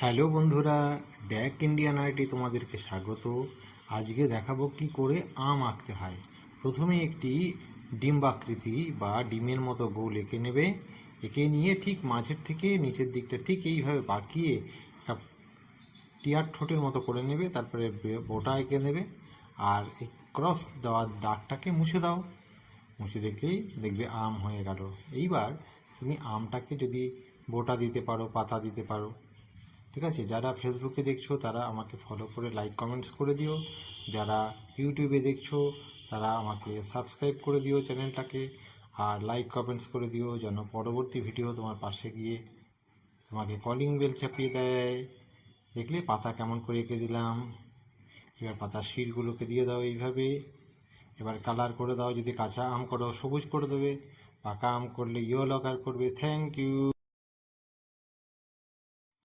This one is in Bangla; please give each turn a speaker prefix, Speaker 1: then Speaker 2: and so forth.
Speaker 1: হ্যালো বন্ধুরা, ড্যাক ইন্ডিয়ান আর্টে তোমাদেরকে স্বাগত। আজকে দেখাবো কি করে আম আঁকতে হয়। প্রথমে একটি ডিম্বাকৃতি বা ডিমের মতো গোল এঁকে নেবে। এঁকে নিয়ে ঠিক মাঝের থেকে নিচের দিকটা ঠিক এইভাবে বাঁকিয়ে একটা টিয়ার ঠোঁটের মতো করে নেবে। তারপরে বোটা এঁকে নেবে আর এই ক্রস দেওয়ার দাগটাকে মুছে দাও। মুছে দেখলেই দেখবে আম হয়ে গেল। এইবার তুমি আমটাকে যদি বোটা দিতে পারো, পাতা দিতে পারো। ঠিক আছে, যারা ফেসবুকে দেখছো তারা আমাকে ফলো করে লাইক কমেন্টস করে দিও। যারা ইউটিউবে দেখছো তারা আমাকে সাবস্ক্রাইব করে দিও চ্যানেলটাকে, আর লাইক কমেন্টস করে দিও যেন পরবর্তী ভিডিও তোমার পাশে গিয়ে তোমাকে কলিং বেল চাপিয়ে দেয়। দেখলে পাতা কেমন করে এঁকে দিলাম। এবার পাতার শিরগুলোকে দিয়ে দাও এইভাবে। এবার কালার করে দাও, যদি কাঁচা আম করো সবুজ করে দেবে, পাকা আম করলে ইয়েলো কালার করবে। Thank you.